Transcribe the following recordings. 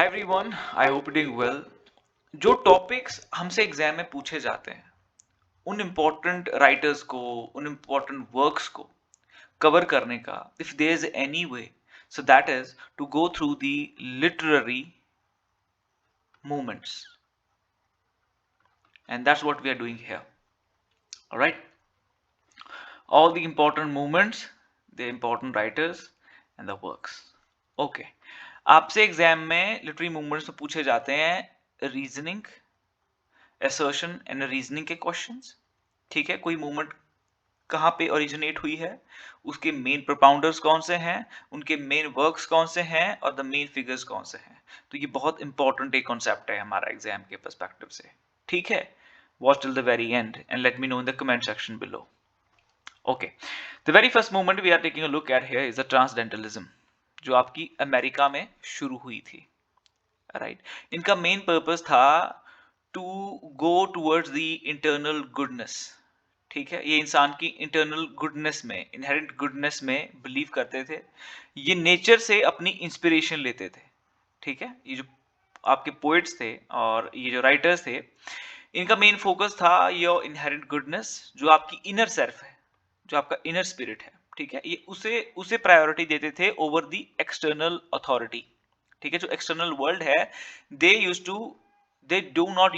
Hi everyone, I hope doing well. जो topics हमसे exam में पूछे जाते हैं उन इम्पोर्टेंट राइटर्स को, उन इम्पोर्टेंट वर्क्स को कवर करने का, if there is any way, so that is to go through the literary movements, and that's what we are doing here. Alright, all the important movements, the important writers and the works. Okay, आपसे exam में literary movements में पूछे जाते हैं reasoning, assertion and reasoning के questions. ठीक है, कोई मूवमेंट कहाँ पे ओरिजिनेट हुई है, उसके मेन प्रोपाउंडर्स कौन से हैं, उनके मेन वर्क्स कौन से हैं और द मेन फिगर्स कौन से हैं। तो ये बहुत इंपॉर्टेंट एक कॉन्सेप्ट है हमारा एग्जाम के पर्सपेक्टिव से। ठीक है, watch till the very and and let me know in the comment section below. Okay, the very first movement we are taking a look at here is the transcendentalism, जो आपकी America में शुरू हुई थी। Right, इनका main purpose था to go towards the internal goodness. ठीक है, ये इंसान की इंटरनल गुडनेस में, इनहेरेंट गुडनेस में बिलीव करते थे। ये नेचर से अपनी इंस्पिरेशन लेते थे। ठीक है, ये जो आपके पोएट्स थे और ये जो राइटर्स थे, इनका मेन फोकस था योर इनहेरेंट गुडनेस, जो आपकी इनर सेल्फ है, जो आपका इनर स्पिरिट है। ठीक है, ये उसे प्रायोरिटी देते थे ओवर द एक्सटर्नल अथॉरिटी। ठीक है, जो एक्सटर्नल वर्ल्ड है, they do not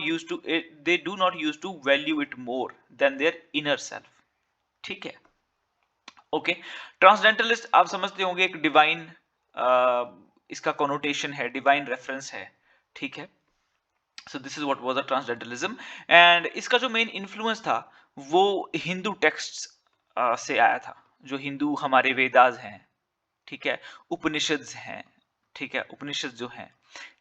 use to value it more than their inner self. ठीक है, ओके। ट्रांसडेंटलिस्ट आप समझते होंगे, एक डिवाइन इसका कॉनोटेशन है, डिवाइन रेफरेंस है। ठीक है, so this is what was the transcendentalism. And इसका जो मेन इन्फ्लुएंस था वो हिंदू टेक्स्ट्स से आया था, जो हिंदू हमारे वेदास हैं। ठीक है, उपनिषद्स हैं। ठीक है, उपनिषद जो हैं,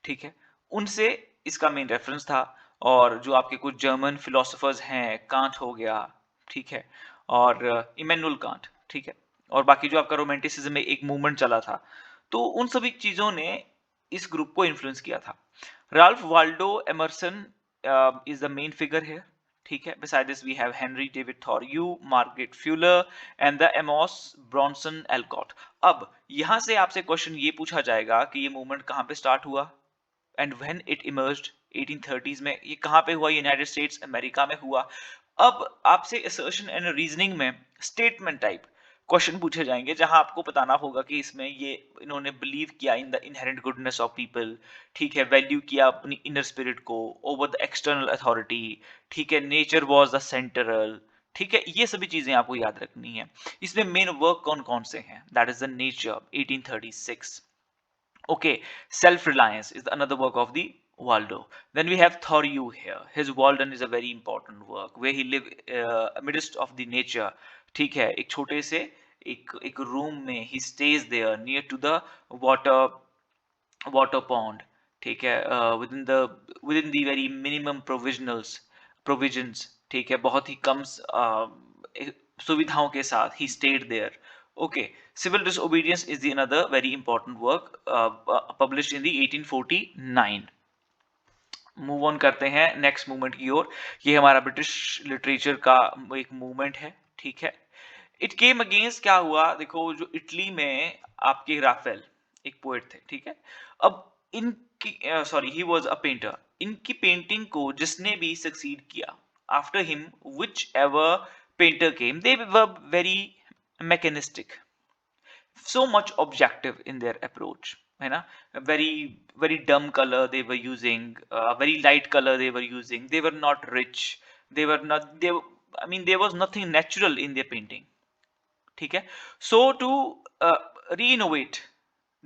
ठीक है, उनसे इसका मेन रेफरेंस था। और जो आपके कुछ जर्मन फिलोसोफर्स हैं, कांट हो गया, ठीक है, और इमैनुअल कांट, ठीक है, और बाकी जो आपका रोमांटिसिज्म में एक मूवमेंट चला था, तो उन सभी चीजों ने इस ग्रुप को इन्फ्लुएंस किया था। Ralph Waldo Emerson is the main figure here. ठीक है, beside this we have Henry David Thoreau, Margaret Fuller and the Amos Bronson Alcott। अब यहां से आपसे क्वेश्चन ये पूछा जाएगा कि ये मूवमेंट कहां पे स्टार्ट हुआ and when it emerged 1830s में, ये कहां पे हुआ, यूनाइटेड स्टेट्स अमेरिका में हुआ। अब आपसे असर्शन एंड रीजनिंग में स्टेटमेंट टाइप क्वेश्चन पूछे जाएंगे, जहां आपको बताना होगा कि इसमें ये इन्होंने बिलीव किया in the inherent goodness of people. ठीक है, वैल्यू किया अपनी इनर स्पिरिट को ओवर द एक्सटर्नल अथॉरिटी। ठीक है, नेचर वाज द सेंट्रल। ठीक है, ये सभी चीजें आपको याद रखनी है। इसमें मेन वर्क कौन कौन से हैं, that is the nature 1836। Okay, self-reliance is another work of the Waldo. Then we have Thoreau here. His Walden is a very important work where he live amidst of the nature. ठीक है, एक छोटे से एक room में he stays there near to the water pond. ठीक है, within the very minimum provisions. ठीक है, बहुत ही कम सुविधाओं के साथ he stayed there. Okay, Civil Disobedience is the another very important work published in the 1849. Move on करते हैं नेक्स्ट मूवमेंट की ओर। ये हमारा ब्रिटिश लिटरेचर का एक मूवमेंट है। ठीक है, इट केम अगेंस्ट, क्या हुआ देखो, जो इटली में आपके राफेल एक पोएट थे। ठीक है, अब इनकी sorry he was a painter, इनकी पेंटिंग को जिसने भी सक्सीड किया after him, which ever painter came, they were very mechanistic, so much objective in their approach, है ना। very dumb color they were using, very light color they were using, they were not rich, I mean there was nothing natural in their painting। ठीक है, so to re-innovate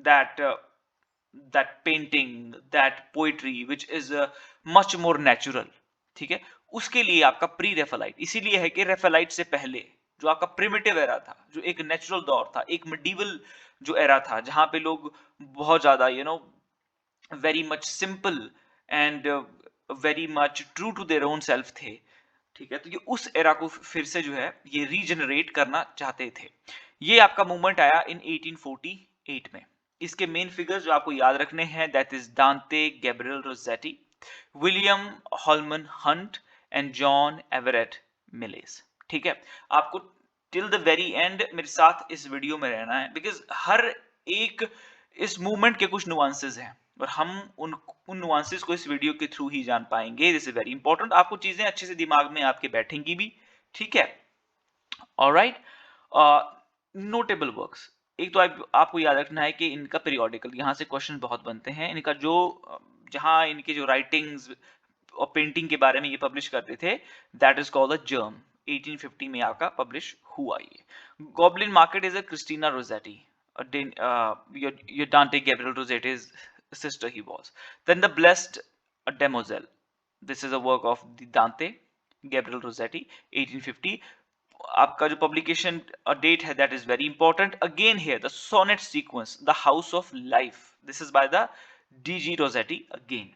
that that painting, that poetry which is much more natural, ठीक है, उसके लिए आपका pre Raphaelite, इसीलिए है कि रेफेलाइट से पहले जो आपका प्रिमिटिव एरा था, जो एक नेचुरल दौर था, एक मिडीवल जो एरा था, जहां पे लोग बहुत ज्यादा very much simple and very much true to their own self थे। ठीक है, तो ये उस एरा को फिर से जो है ये रीजनरेट करना चाहते थे। ये आपका मूवमेंट आया इन 1848 में। इसके मेन फिगर्स जो आपको याद रखने हैं, दैट इज दांते Gabriel Rossetti, William Holman Hunt and John Everett malaise. ठीक है, आपको टिल द वेरी एंड मेरे साथ इस वीडियो में रहना है, बिकॉज हर एक इस मूवमेंट के कुछ नुआंसेस हैं। और हम उन नुआंसेस को इस वीडियो के थ्रू ही जान पाएंगे। दिस इज वेरी इंपॉर्टेंट, आपको चीजें अच्छे से दिमाग में आपके बैठेंगी भी, ठीक है। ऑलराइट, नोटेबल वर्क्स, एक तो आपको याद रखना है कि इनका पीरियोडिकल, यहाँ से क्वेश्चन बहुत बनते हैं इनका, जो जहाँ इनके जो राइटिंग्स और पेंटिंग के बारे में ये पब्लिश करते थे, that is called the germ. 1850 में आपका पब्लिश हुआ ये। Goblin market is a Christina Rossetti, your Dante Gabriel Rossetti's sister he was. Then the Blessed Damozel. This is a work of the Dante Gabriel Rossetti, 1850. आपका जो publication date है, that is very important. Again here, the sonnet sequence, The House of Life. This is by the D.G. Rossetti again.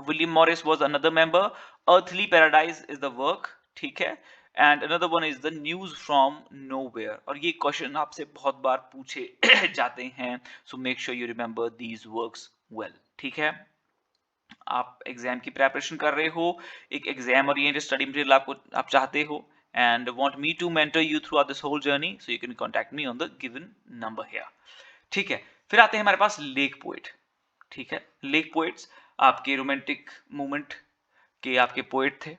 William Morris was another member. Earthly Paradise is the work, ठीक है। And another one is the news from nowhere, और ये question आपसे बहुत बार पूछे जाते हैं, so make sure you remember these works well, ठीक है। आप एग्जाम की प्रिपरेशन कर रहे हो, एक एग्जाम ओरिएंटेड स्टडी मटेरियल आप चाहते हो, and want me to mentor you throughout this whole journey, so you can contact me on the given number here, ठीक है। फिर आते हैं हमारे पास लेक पोएट, ठीक है। लेक पोएट्स आपके रोमांटिक मूवमेंट के आपके पोएट थे,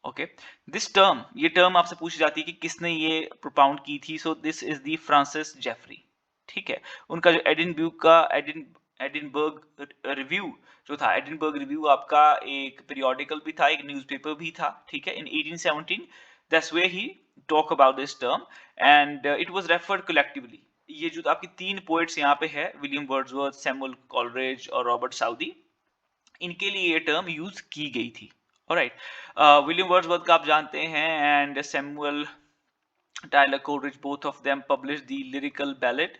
ओके। दिस टर्म, ये टर्म आपसे पूछी जाती है कि किसने ये प्रोपाउंड की थी, so this is the Francis Jeffrey, ठीक है। उनका जो एडिनबर्ग रिव्यू जो था, एडिनबर्ग रिव्यू आपका एक पीरियोडिकल भी था, एक न्यूज़पेपर भी था, ठीक है। In 1817 that's where he talk about this term and it was referred collectively. ये जो आपकी तीन पोएट्स यहाँ पे है, विलियम वर्ड्सवर्थ, सैमुअल कॉलरिज और रॉबर्ट साउदी, इनके लिए ये टर्म यूज की गई थी। ऑलराइट, विलियम वर्ड्सवर्थ का आप जानते हैं, and Samuel Taylor Coleridge, both of them publish the lyrical ballad,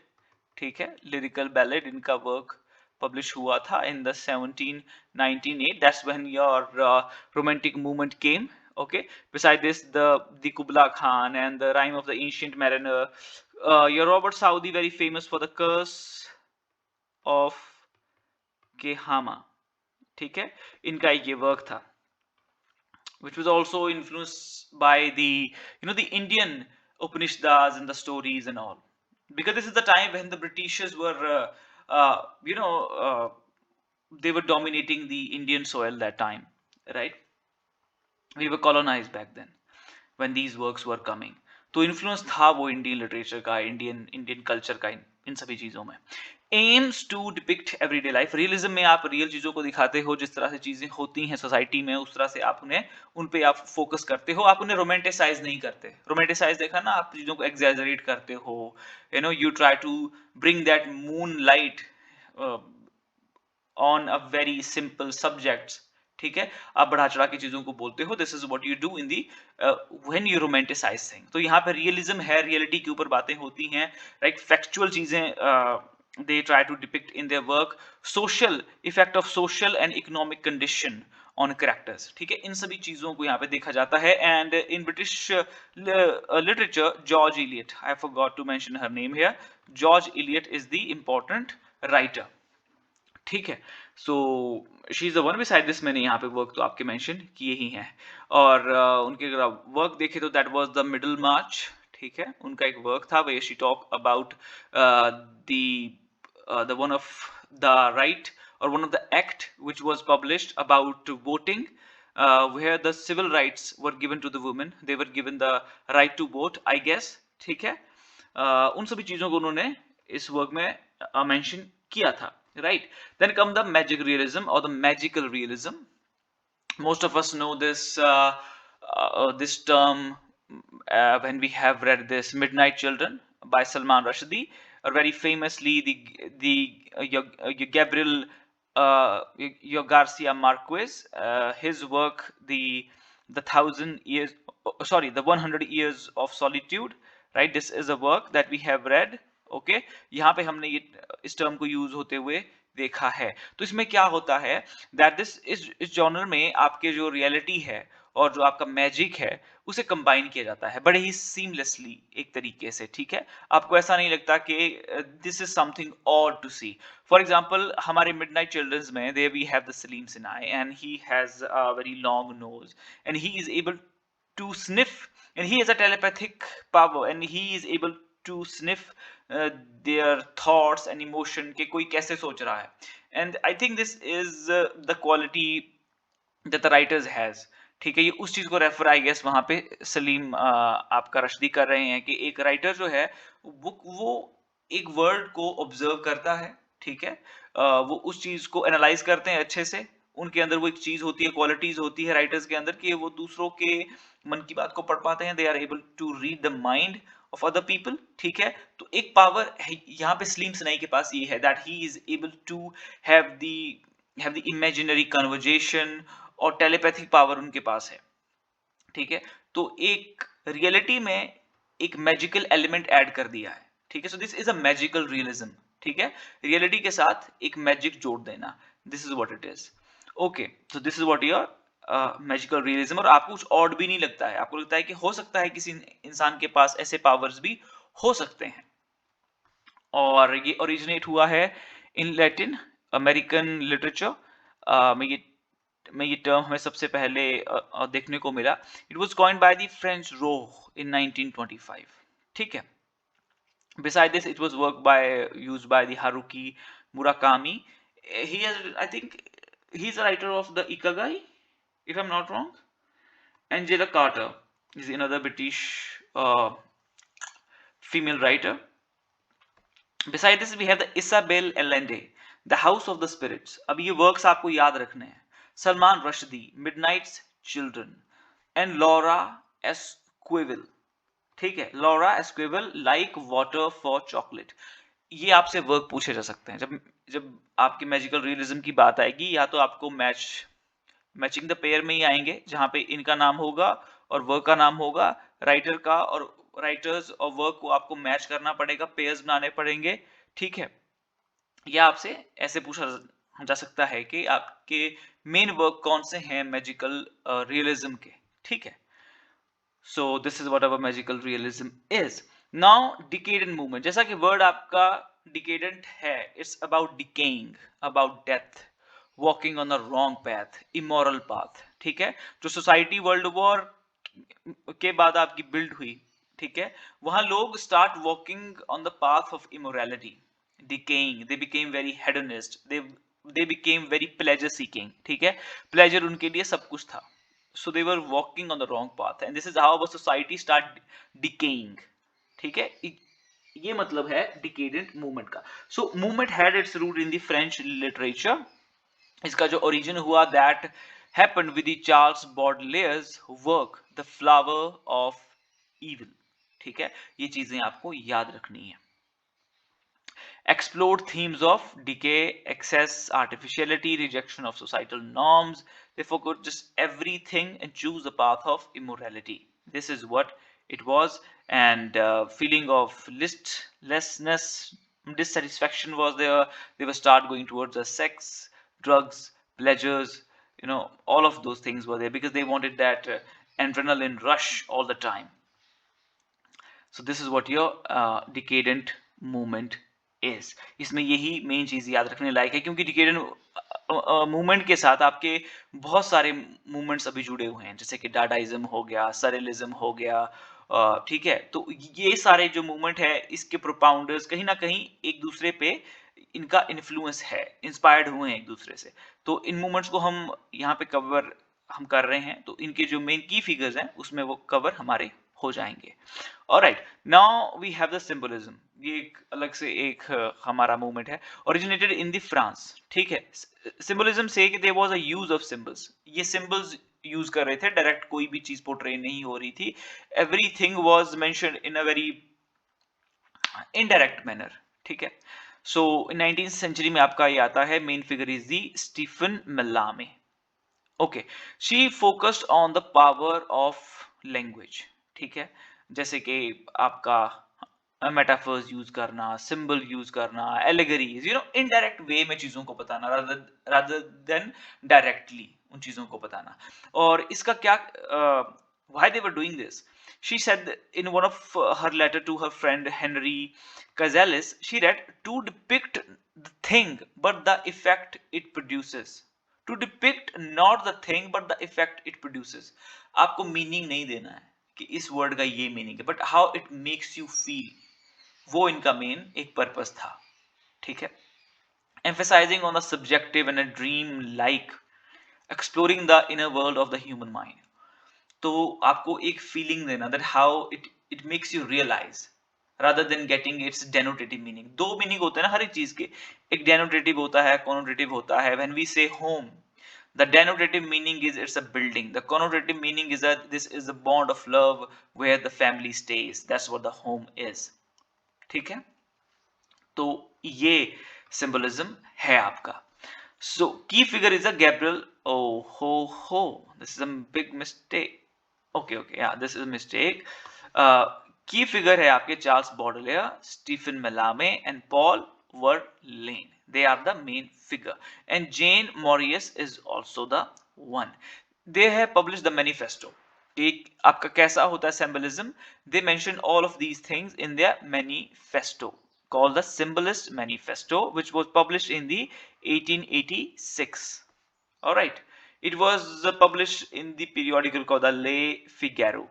ठीक है। लिरिकल बैलेड इनका वर्क पब्लिश हुआ था in the 1798, that's when your romantic movement came, okay. Beside this, the Kubla Khan and the Rhyme of the Ancient Mariner, your Robert Saudi very famous for the Curse of Kehama, ठीक है। इनका ये work था, which was also influenced by the Indian Upanishads and the stories and all, because this is the time when the Britishers were uh, you know uh, they were dominating the Indian soil that time, right? We were colonized back then when these works were coming. तो influence था वो Indian literature का, Indian culture का, इन सभी चीजों में। Aims to depict everyday life, realism में आप रियल चीजों को दिखाते हो, जिस तरह से चीजें होती हैं सोसाइटी में, उस तरह से आप उन्हें, उन पे आप फोकस करते हो, आप उन्हें रोमांटिसाइज नहीं करते। रोमांटिसाइज देखा ना, आप चीजों को एग्जैजरेट करते हो, you try to bring that moon light on a very simple subjects, ठीक है। आप बढ़ा चढ़ा के चीजों को बोलते हो, this is what you do in the when you romanticise thing. तो यहाँ पे रियलिज्म है, रियलिटी के ऊपर बातें होती हैं, राइट। फैक्चुअल चीजें they try to depict in their work, social effect of social and economic condition on characters, ठीक है। इन सभी चीजों को यहाँ पे देखा जाता है। And in British literature, George Eliot, I forgot to mention her name here, George Eliot is the important writer, ठीक है। So she is the one. Beside this मैंने यहाँ पे वर्क तो आपके मेंशन किए ही हैं, और उनके अगर आप वर्क देखें तो दैट वाज द मिडल मार्च, ठीक है। उनका एक वर्क था way she talk about the one of the right or one of the act which was published about voting, where the civil rights were given to the women, they were given the right to vote, I guess, ठीक है। उन सभी चीजों को उन्होंने इस work में mention किया था, right? Then come the magic realism or the magical realism. Most of us know this term when we have read this Midnight Children by Salman Rushdie, or very famously the Gabriel your Garcia Marquez, his work the 100 years of solitude, right? This is a work that we have read, okay. यहाँ पे हमने ये इस term को use होते हुए देखा है। तो इसमें क्या होता है, दैट इस जॉनर में आपके जो रियलिटी है और जो आपका मैजिक है उसे कंबाइन किया जाता है बड़े ही सीमलेसली एक तरीके से, ठीक है। आपको ऐसा नहीं लगता कि this is something odd to see. For example, हमारे मिडनाइट चिल्ड्रंस में there we have the Saleem Sinai, and he has a very long nose, and he is able to sniff, and he has a telepathic power, and he is able to sniff their thoughts and emotion, कि कोई कैसे सोच रहा है, and I think this is the quality that the writers has. ठीक है, ये उस चीज को रेफर आई गेस वहां पे सलीम आपका रशदी कर रहे हैं कि एक राइटर जो है वो एक वर्ड को ऑब्जर्व करता है। ठीक है, वो उस चीज को एनालाइज करते हैं अच्छे से। उनके अंदर वो एक चीज होती है, क्वालिटीज होती है राइटर्स के अंदर कि वो दूसरों के मन की बात को पढ़ पाते हैं। They are able to read the mind of other people. ठीक है, तो एक पावर है यहाँ पे सलीम सनाई के पास, ये है that he is able to have the imaginary conversation, और टेलीपैथिक पावर उनके पास है। ठीक है, तो एक रियलिटी में एक मैजिकल एलिमेंट ऐड कर दिया है। ठीक है, so this is a magical realism. ठीक है, रियलिटी के साथ एक मैजिक जोड़ देना, this is what it is. Okay, so this is what your magical realism. और आपको कुछ ऑड भी नहीं लगता है, आपको लगता है कि हो सकता है किसी इंसान के पास ऐसे पावर्स भी हो सकते हैं। और ये ओरिजिनेट हुआ है इन लैटिन अमेरिकन लिटरेचर में ये टर्म हमें सबसे पहले देखने को मिला। It was coined by the French Roh in 1925। ठीक है, beside this it was work by used by the Haruki Murakami. He has, I think he's a writer of the Ikigai, if I'm not wrong. Angela Carter is another British female writer. Beside this we have the Isabel Allende, The House of the Spirits. अब ये works आपको याद रखने हैं। Salman Rushdie, Midnight's Children, and Laura Esquivel. ठीक है, Laura Esquivel, like water for chocolate. ये आपसे वर्क पूछे जा सकते हैं जब जब आपकी मैजिकल रियलिज्म की बात आएगी। या तो आपको मैचिंग द पेयर में ही आएंगे, जहां पे इनका नाम होगा और वर्क का नाम होगा, राइटर का और राइटर्स और वर्क को आपको मैच करना पड़ेगा, पेयर्स बनाने पड़ेंगे। ठीक है, या आपसे ऐसे पूछा जा सकता है कि आपके मेन वर्क कौन से हैं मैजिकल रियलिज्म के। ठीक है, so this is what our magical realism is. Now decadent movement, जैसा कि वर्ड आपका डिकेडेंट है, it's about decaying, about death, walking on the wrong path, immoral path. ठीक है, जो सोसाइटी वर्ल्ड वॉर के बाद आपकी बिल्ड हुई, ठीक है, वहां लोग start walking on the path of immorality, decaying, they became very hedonist, they became very pleasure seeking. ठीक है, प्लेजर उनके लिए सब कुछ था, so they were walking on the wrong path and this is how our society start decaying. ठीक है, ये मतलब है decadent movement का। so movement had its root in the French literature. इसका जो origin हुआ that happened with the Charles Baudelaire's work The Flower of Evil. ठीक है, ये चीजें आपको याद रखनी है। Explored themes of decay, excess, artificiality, rejection of societal norms. They forgot just everything and choose the path of immorality. This is what it was, and feeling of listlessness, dissatisfaction was there. They were start going towards the sex, drugs, pleasures. You know, all of those things were there because they wanted that adrenaline rush all the time. So this is what your decadent movement is. इसमें यही main चीज याद रखने लायक है, क्योंकि decadent movement के साथ आपके बहुत सारे मूवमेंट्स अभी जुड़े हुए हैं, जैसे कि डाडाइज्म हो गया, सरेलिज्म हो गया। ठीक है, तो ये सारे जो मूवमेंट है, इसके प्रोपाउंडर्स कहीं ना कहीं एक दूसरे पे इनका इन्फ्लुएंस है, इंस्पायर्ड हुए हैं एक दूसरे से। तो इन मूवमेंट्स को हम यहाँ पे कवर हम कर रहे हैं, तो इनके जो मेन की फिगर्स हैं उसमें वो कवर हमारे हो जाएंगे। Alright, now we have the symbolism. ये एक अलग से एक हमारा मूवमेंट है, ओरिजिनेटेड इन द फ्रांस। ठीक है, सिंबलिज्म से कि there was a use of symbols, ये सिंबल्स यूज कर रहे थे, डायरेक्ट कोई भी चीज पोर्ट्रे नहीं हो रही थी। Everything was mentioned in a very indirect manner. ठीक है, सो इन 19th सेंचुरी में आपका ये आता है, main figure is the Stephane Mallarme. Okay, she focused on the power of language. ठीक है, जैसे कि आपका मेटाफर्स यूज करना, सिंबल यूज करना, एलिगरीज, इनडायरेक्ट वे में चीजों को बताना रादर देन डायरेक्टली उन चीजों को बताना। और इसका क्या why they were doing this? She said in one of her letter to her friend Henry Cazalis, she read, to depict the thing but the effect it produces. To depict not the thing but the effect it produces. आपको meaning नहीं देना है कि इस word का ये meaning है, but how it makes you feel, वो इनका मेन एक पर्पस था। ठीक है, emphasizing on the subjective and a dream like exploring the inner world of the human mind. तो आपको एक फीलिंग देना that how it makes you realize rather than getting its denotative meaning. दो meaning होते हैं ना हर एक चीज के, एक denotative होता है, connotative होता है. When we say home, the denotative meaning is it's a building. The connotative meaning is that this is a bond of love where the family stays. That's what the home is. ठीक है, तो ये symbolism है आपका. So key figure is a Gabriel. Oh ho, this is a big mistake. Okay, yeah, this is a mistake. Key figure है आपके Charles बॉडलेयर, Stephen मेलामे and Paul Verlaine. They are the main figure, and Jane Maurice is also the one. They have published the manifesto. एक आपका कैसा होता है symbolism? They mention all of these things in their manifesto called the Symbolist Manifesto, which was published in the 1886. All right, it was published in the periodical called the Le Figaro.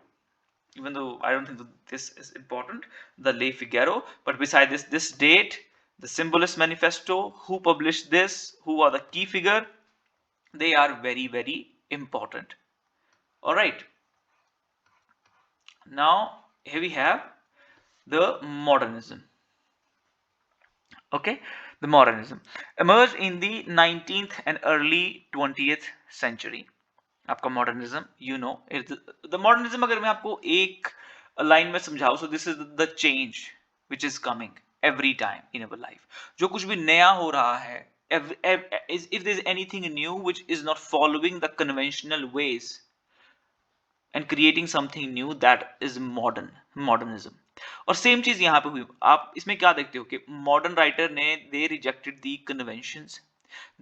Even though I don't think that this is important, the Le Figaro, but beside this date, the Symbolist Manifesto, who published this, who are the key figure, they are very, very important. All right, now here we have the modernism. Okay, the modernism emerged in the 19th and early 20th century. आपका modernism, you know, the modernism अगर मैं आपको एक line में समझाऊं, so this is the change which is coming every time in our life. जो कुछ भी नया हो रहा है, if there is anything new which is not following the conventional ways and creating something new, that is modernism. और same चीज यहां पे हुई. आप इसमें क्या देखते हो कि मॉडर्न राइटर ने they rejected the conventions,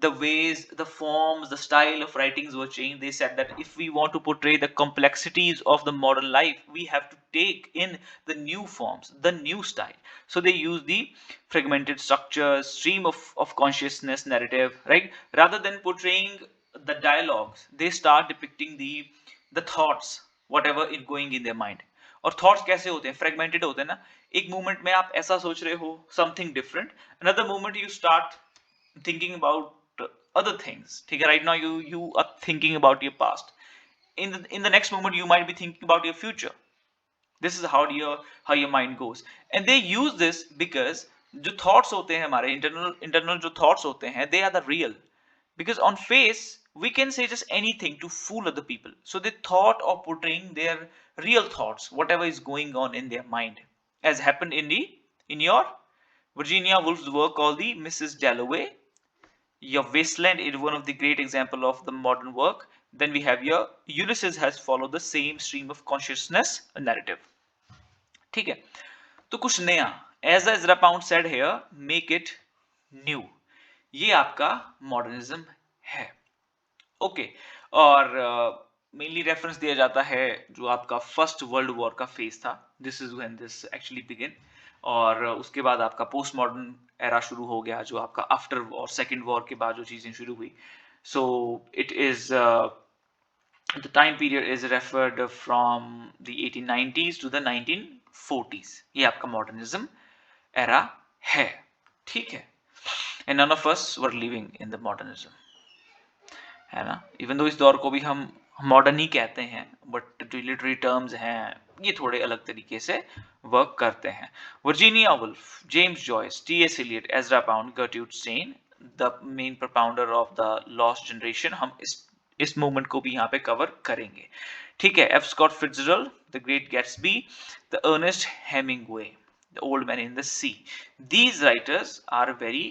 the ways, the forms, the style of writings were changed. They said that if we want to portray the complexities of the modern life, we have to take in the new forms, the new style. So they use the fragmented structure, stream of consciousness narrative, right? Rather than portraying the dialogues, they start depicting the thoughts, whatever is going in their mind. और thoughts कैसे होते हैं, fragmented होते हैं ना. एक moment में आप ऐसा सोच रहे हो something different, another moment you start thinking about other things. ठीक है, right now you are thinking about your past, in the next moment you might be thinking about your future. This is how your mind goes, and they use this because जो thoughts होते हैं हमारे internal जो thoughts होते हैं, they are the real, because on face we can say just anything to fool other people. So they thought of portraying their real thoughts, whatever is going on in their mind, as happened in your Virginia Woolf's work called the Mrs. Dalloway. Your Wasteland is one of the great example of the modern work. Then we have your Ulysses has followed the same stream of consciousness narrative. ठीक है, तो कुछ नया, as Ezra Pound said here, make it new. ये आपका modernism है. Okay, और mainly reference दिया जाता है जो आपका फर्स्ट वर्ल्ड वॉर का फेज था. This is when this actually begin, और उसके बाद आपका पोस्ट मॉडर्न एरा शुरू हो गया, जो आपका आफ्टर वॉर, सेकेंड वॉर के बाद जो चीजें शुरू हुई. So it is the time period is referred from the 1890s to the 1940s. ये आपका मॉडर्निज्म एरा है. ठीक है, and none of us were living in the modernism, है ना. इवन दो इस दौर को भी हम मॉडर्न ही कहते हैं, बट जो लिटरेरी टर्म्स हैं ये थोड़े अलग तरीके से वर्क करते हैं. Virginia Woolf, James Joyce, T S. Eliot, Ezra Pound, Gertrude Stein, the main propounder of the lost generation. हम इस मूवमेंट को भी यहाँ पे कवर करेंगे. ठीक है, F Scott Fitzgerald, the great Gatsby, the Ernest Hemingway, the old man in the sea. These writers are very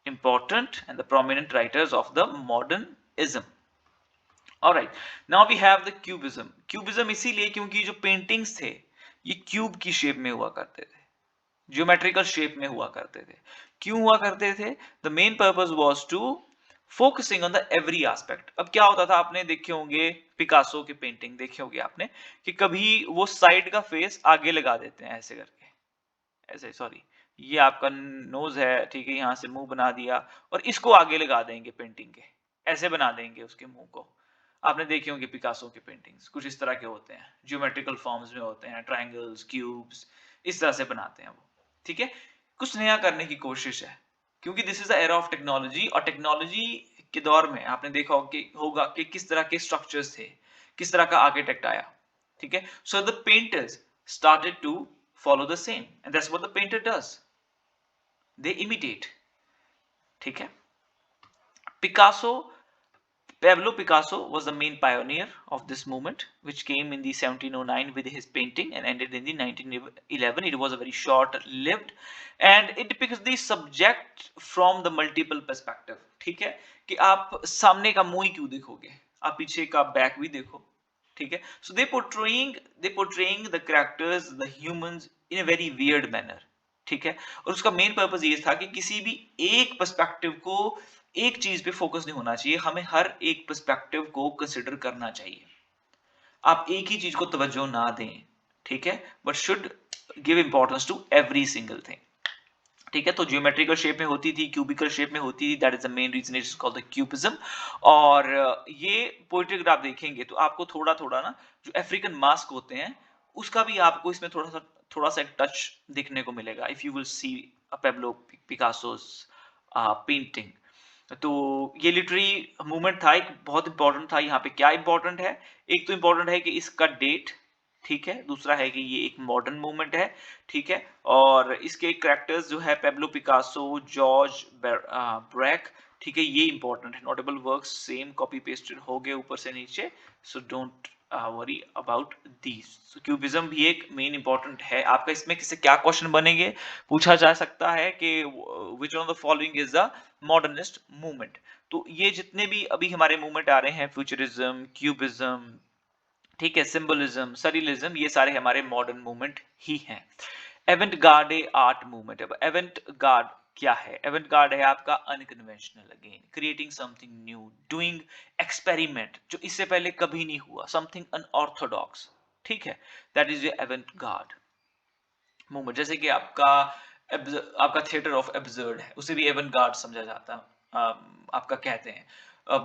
important and the prominent writers of the modernism. All right, now we have the cubism. Cubism इसीलिए क्योंकि जो paintings थे ये cube की shape में हुआ करते थे, ज्योमेट्रिकल शेप में हुआ करते थे. क्यों हुआ करते थे? The main purpose was to focusing on the every aspect. अब क्या होता था, आपने देखे होंगे पिकासो की पेंटिंग देखे होंगे आपने, कि कभी वो साइड का फेस आगे लगा देते हैं ऐसे करके, ऐसे, सॉरी ये आपका नोज है, ठीक है, यहाँ से मुंह बना दिया और इसको आगे लगा देंगे पेंटिंग के, ऐसे बना देंगे उसके मुंह को. आपने देखे होंगे पिकासो के पेंटिंग्स कुछ इस तरह के होते हैं, ज्योमेट्रिकल फॉर्म्स में होते हैं, ट्रायंगल्स, क्यूब्स, इस तरह से बनाते हैं वो. ठीक है, कुछ नया करने की कोशिश है क्योंकि this is the era of technology, और टेक्नोलॉजी के दौर में आपने देखा होगा कि किस तरह के स्ट्रक्चर्स थे, किस तरह का आर्किटेक्ट आया, ठीक है। So the painters started to follow the same, and that's what the painter does, they imitate, ठीक है। Picasso, Pablo Picasso was the main pioneer of this movement, which came in the 1709 with his painting and ended in the 1911. It was a very short-lived, and it depicts the subject from the multiple perspective. ठीक है कि आप सामने का मुंह ही क्यों देखोगे, आप पीछे का बैक भी देखो, ठीक है। So they portraying the characters, the humans in a very weird manner, ठीक है। और उसका मेन पर्पस ये था कि किसी भी एक पर्सपेक्टिव को, एक चीज पे फोकस नहीं होना चाहिए, हमें हर एक पर्सपेक्टिव को कंसिडर करना चाहिए। आप एक ही चीज को तवज्जो ना दें, ठीक है, but should give importance to every single thing, ठीक है। तो ज्योमेट्रिकल शेप में होती थी, क्यूबिकल शेप में होती थी, that is the main reason it is called the cubism. और ये पोएट्री अगर आप देखेंगे तो आपको थोड़ा थोड़ा ना जो अफ्रीकन मास्क होते हैं उसका भी आपको इसमें थोड़ा सा एक टच देखने को मिलेगा, if you will see Pablo Picasso's painting. तो ये लिटरेरी मूवमेंट था, एक बहुत इंपॉर्टेंट था। यहाँ पे क्या इंपॉर्टेंट है, एक तो इंपॉर्टेंट है कि इसका डेट, ठीक है, दूसरा है कि ये एक मॉडर्न मूवमेंट है, ठीक है। और इसके कैरेक्टर्स जो है पेब्लो पिकासो, जॉर्ज ब्रैक, ठीक है, ये इंपॉर्टेंट है। Notable works same copy pasted हो गए ऊपर से नीचे, so don't worry about these. Cubism भी एक मेन इंपॉर्टेंट है। आपका इसमें किससे क्या क्वेश्चन बनेंगे, पूछा जा सकता है कि which one of the following is the modernist movement. तो ये जितने भी अभी हमारे मूवमेंट आ रहे हैं, फ्यूचरिज्म, क्यूबिज्म, ठीक है, सिंबलिज्म, सरियलिज्म, ये सारे हमारे मॉडर्न मूवमेंट ही हैं। Avant-garde art movement. अब एवेंट गार्ड क्या है, एवेंट गार्ड है आपका unconventional, again creating something new, doing experiment जो इससे पहले कभी नहीं हुआ, समथिंग अनऑर्थोडॉक्स, ठीक है, that is avant-garde movement. जैसे कि आपका थिएटर ऑफ एब्सर्ड है, उसे भी एवेंट गार्ड समझा जाता है, आपका कहते हैं।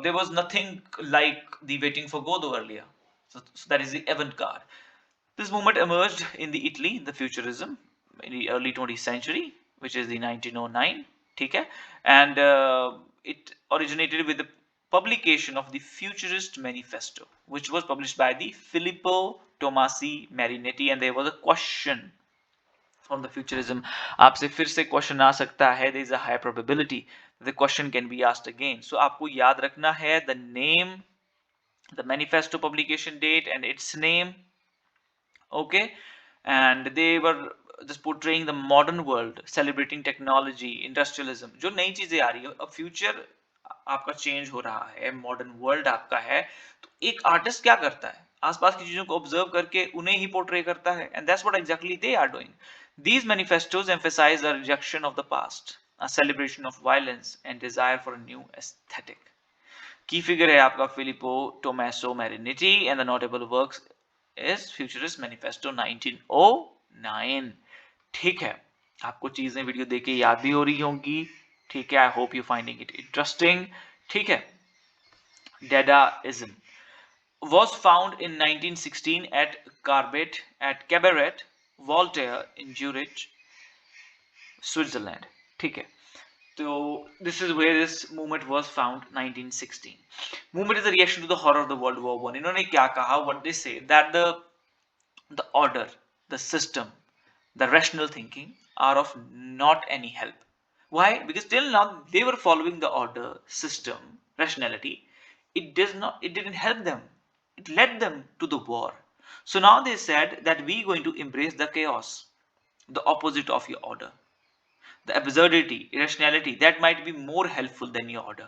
There was nothing like the waiting for Godot earlier, so that is the avant-garde. This movement emerged in the Italy, the Futurism, in the early 20th century, which is the 1909, ठीक है, and it originated with the publication of the Futurist Manifesto, which was published by the Filippo Tomasi Marinetti, and there was a question from the Futurism. आपसे फिर से question आ सकता है, there is a high probability the question can be asked again. So आपको याद रखना है the name, the manifesto publication date and its name, okay, and they were just portraying the modern world, celebrating technology, industrialism, जो नई चीजें आ रही है। अब फ्यूचर आपका चेंज हो रहा है, मॉडर्न वर्ल्ड आपका है, तो एक आर्टिस्ट क्या करता है, आसपास की चीजों को ऑब्जर्व करके उन्हें ही पोर्ट्रे करता है, and that's what exactly they are doing. These manifestos emphasize a rejection of the past, a celebration of violence and desire for a new aesthetic. Key figure है आपका Filippo Tommaso Marinetti, and the notable works is futurist manifesto 1909, ठीक है। आपको चीजें video देख के याद भी हो रही होंगी, ठीक है, I hope you finding it interesting, ठीक है। Dadaism was found in 1916 at Cabaret Voltaire in Zurich, Switzerland, ठीक है। So this is where this movement was found, 1916. Movement is a reaction to the horror of the World War I. इन्होंने क्या कहा, what they say, that the order, the system, the rational thinking are of not any help. Why? Because till now they were following the order, system, rationality. It didn't help them. It led them to the war. So now they said that we going to embrace the chaos, the opposite of your order. The absurdity, irrationality, that might be more helpful than your order,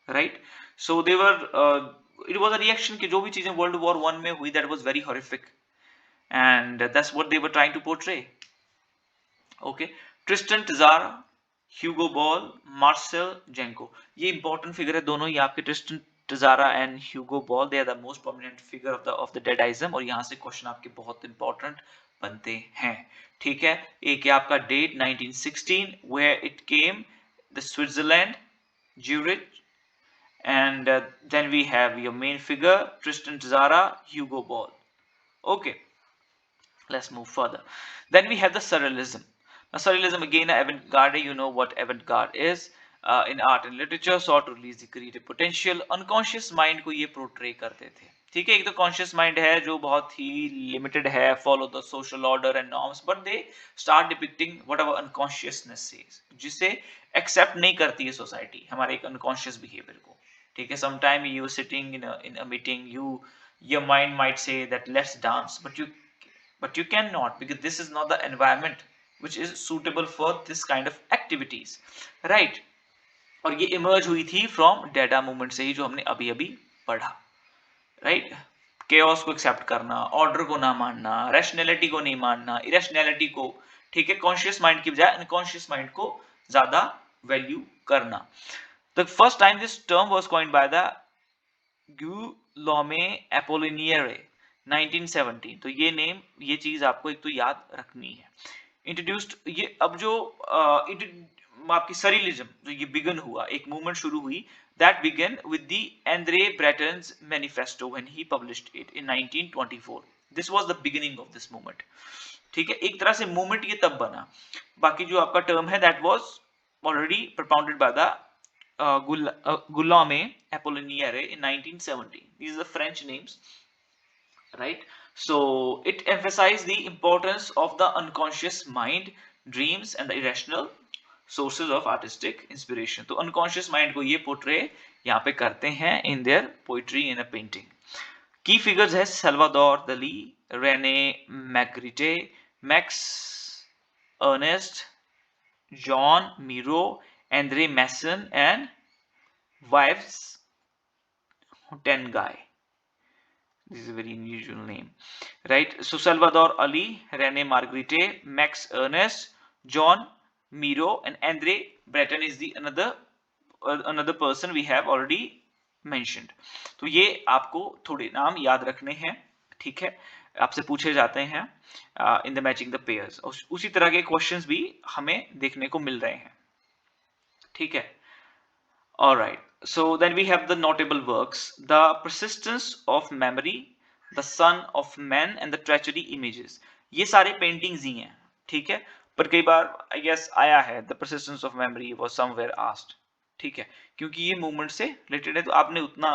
right? So they were it was a reaction कि जो भी चीजें world war one में हुई, that was very horrific, and that's what they were trying to portray. Okay, Tristan Tzara, Hugo Ball, Marcel Janko, ये important figure है दोनों ही आपके, Tristan Tzara and Hugo Ball, they are the most prominent figure of the Dadaism, और यहाँ से question आपके बहुत important बनते हैं, ठीक है। एक है आपका date 1916, where it came, the Switzerland, Zurich, and then we have your main figure Tristan Tzara, Hugo Ball. Okay, let's move further. Then we have the surrealism. Surrealism again, avant-garde. You know what avant-garde is. In art and literature, sought to release the creative potential. Unconscious mind को ये portray करते थे. ठीक है, एक तो conscious mind है जो बहुत ही limited है, follow the social order and norms, but they start depicting whatever unconsciousness says, जिसे accept नहीं करती है society हमारे एक unconscious behavior को. ठीक है, sometime you sitting in a meeting, your mind might say that let's dance, but you cannot, because this is not the environment which is suitable for this kind of activities, right? और ये emerge हुई थी from data movement से ही, जो हमने अभी अभी पढ़ा, राइट? केओस को एक्सेप्ट करना, ऑर्डर को ना मानना, रैशनैलिटी को नहीं मानना, इरेशनैलिटी को, ठीक है, कॉन्शियस माइंड की बजाय अनकॉन्शियस माइंड को ज्यादा वैल्यू करना. The first time this term was coined by the Guillaume Apollinaire 1917. तो ये नेम, ये चीज आपको एक तो याद रखनी है. इंट्रोड्यूस्ड, ये अब जो आपकी सरिलिज्म जो ये बिगन हुआ, एक मूवमेंट शुरू हुई, that began with the Andre Breton's manifesto when he published it in 1924. This was the beginning of this movement. ठीक है, एक तरह से मूवमेंट ये तब बना. बाकी जो आपका टर्म है that was already propounded by the Guillaume Apollinaire in 1917. These are the French names, right? So it emphasized the importance of the unconscious mind, dreams and the irrational sources of artistic inspiration. तो unconscious mind को ये portray यहाँ पे करते हैं in their poetry in a painting. Key figures है Salvador Dali, René Magritte, Max Ernst, John Miro, Andre Masson and Yves Tengai. This is a very unusual name, right? So Salvador Ali, René Magritte, Max Ernst, John Miro and Andre Breton is the another person we have already mentioned. तो ये आपको थोड़े नाम याद रखने हैं, ठीक है, आपसे पूछे जाते हैं in the matching the pairs. उसी तरह के क्वेश्चंस भी हमें देखने को मिल रहे हैं, ठीक है. All right, so then we have the notable works, The Persistence of Memory, The Son of Man and the Treachery Images. ये सारे पेंटिंग्स ही हैं, ठीक है, पर कई बार आई गेस आया है The Persistence of Memory was somewhere asked, ठीक है, क्योंकि ये मूवमेंट से रिलेटेड है, तो आपने उतना,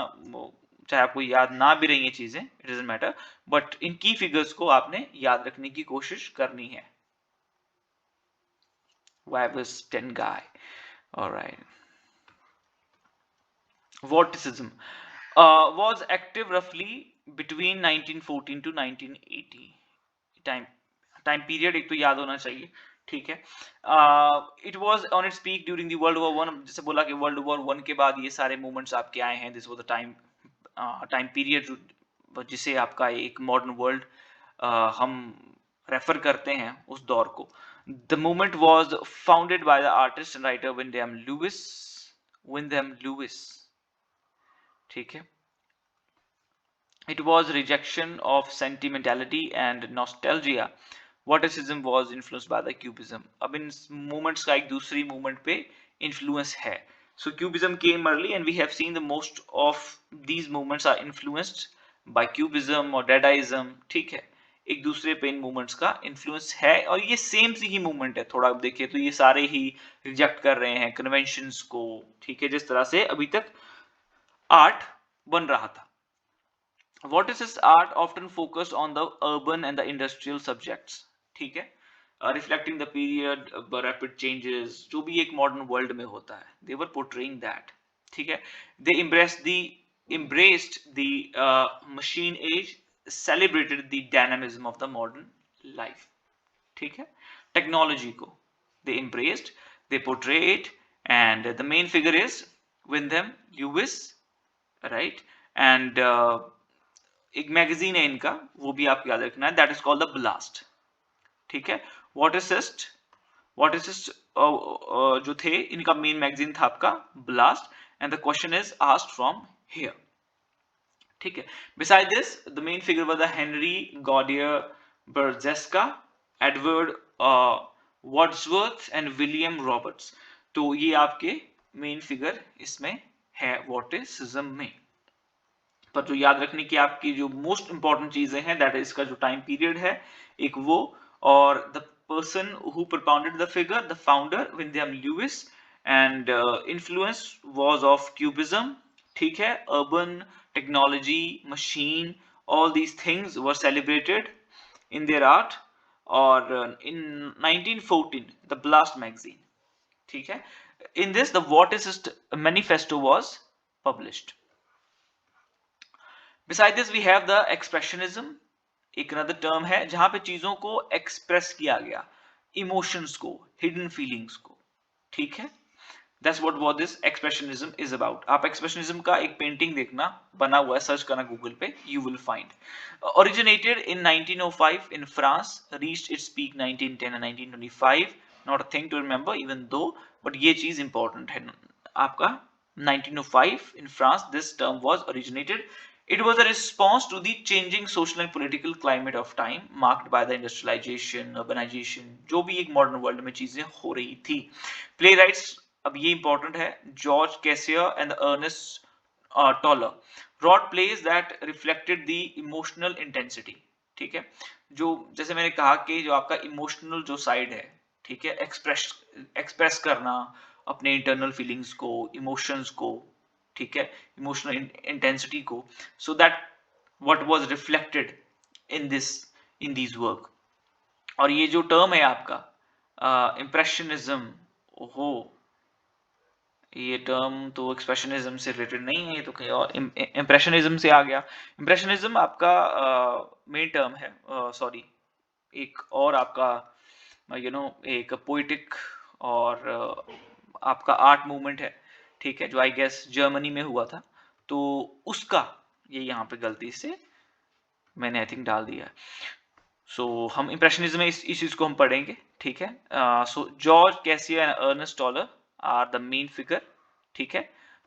चाहे आपको याद ना भी रही ये चीजें, it doesn't matter, but in की फिगर्स को आपने याद रखने की कोशिश करनी है. Yves Tengai. All right. Vorticism was active roughly between 1914 to 1980. Time period एक तो याद होना चाहिए, ठीक है. It was on its peak during the world war one. जैसे बोला कि वर्ल्ड वॉर वन के बाद ये सारे मूवमेंट्स आपके आए हैं. This was the time period जिसे आपका एक मॉडर्न वर्ल्ड हम रेफर करते हैं उस दौर को. The movement was founded by the artist and writer Wyndham Lewis, ठीक है. It was rejection of sentimentality and nostalgia. Vorticism was influenced by the cubism. अब इन movements का एक दूसरी movement पे influence है. So cubism came early and we have seen the most of these movements are influenced by cubism or dadaism, ठीक है. एक दूसरे पे इन movements का influence है और ये same सी ही movement है. थोड़ा आप देखिए तो ये सारे ही reject कर रहे हैं conventions को, ठीक है, जिस तरह से अभी तक art बन रहा था. Vorticist art often focused on the urban and the industrial subjects, ठीक है, reflecting the period rapid changes जो भी एक modern world में होता है. They were portraying that, ठीक है. They embraced the machine age, celebrated the dynamism of the modern life, ठीक है. Technology को they embraced, they portray it, and the main figure is Wyndham Lewis, right? And एक magazine है इनका, वो भी आपको याद रखना है, that is called the blast, ठीक है. वॉटिसिस्ट जो थे, इनका मेन मैगजीन था आपका Blast, and the question is asked from here, ठीक है. Beside this the main figure was the Henri Gaudier Brzeska, Edward Wordsworth and William Roberts. तो ये आपके मेन फिगर इसमें है वॉटिसिज्म में. पर जो याद रखने की आपकी जो मोस्ट इंपॉर्टेंट चीजें हैं, दैट इज इसका जो टाइम पीरियड है एक वो, और the person who propounded the figure, the founder William Lewis, and influence was of Cubism. ठीक है, urban technology, machine, all these things were celebrated in their art. और in 1914 the Blast magazine, ठीक है, in this the Wartist manifesto was published. Beside this we have the expressionism, एक another term है जहां पे चीजों को एक्सप्रेस किया गया, इमोशंस को, हिडन फीलिंग्स को, ठीक है. That's what this expressionism is about. आप expressionism का एक पेंटिंग देखना, बना हुआ है, सर्च करना गूगल पे, you will find. Originated in 1905 in France, reached its peak 1910 and 1925. Not a thing to remember even though, but ये चीज important है आपका. 1905 in France this term was originated. It was a response to the changing social and political climate of time, marked by the industrialization, urbanization, जो भी एक modern world में चीजें हो रही थी. Playwrights, अब ये important है, Georg Kaiser and Ernst Toller wrote plays that reflected the emotional intensity. ठीक है, जो जैसे मैंने कहा कि जो आपका इमोशनल जो साइड है, ठीक है, एक्सप्रेस करना अपने इंटरनल फीलिंग्स को, इमोशंस को, ठीक है, इमोशनल इंटेंसिटी को, so that what was reflected in this work. और ये जो टर्म है आपका इम्प्रेशनिज्म, ओहो, ये टर्म तो एक्सप्रेशनिज्म से रिलेटेड नहीं है, ये तो कहीं और इम्प्रेशनिज्म से आ गया. इम्प्रेशनिज्म आपका मेन टर्म है, सॉरी, एक और आपका एक पोइटिक और आपका आर्ट मूवमेंट है, ठीक है, जो आई गेस जर्मनी में हुआ था, तो उसका ये यहाँ पे गलती से मैंने आई थिंक डाल दिया है. सो हम इम्प्रेशनिज्म में इस चीज को हम पढ़ेंगे, ठीक है. So Georg Kaiser and Ernst Toller are the main figure, ठीक है.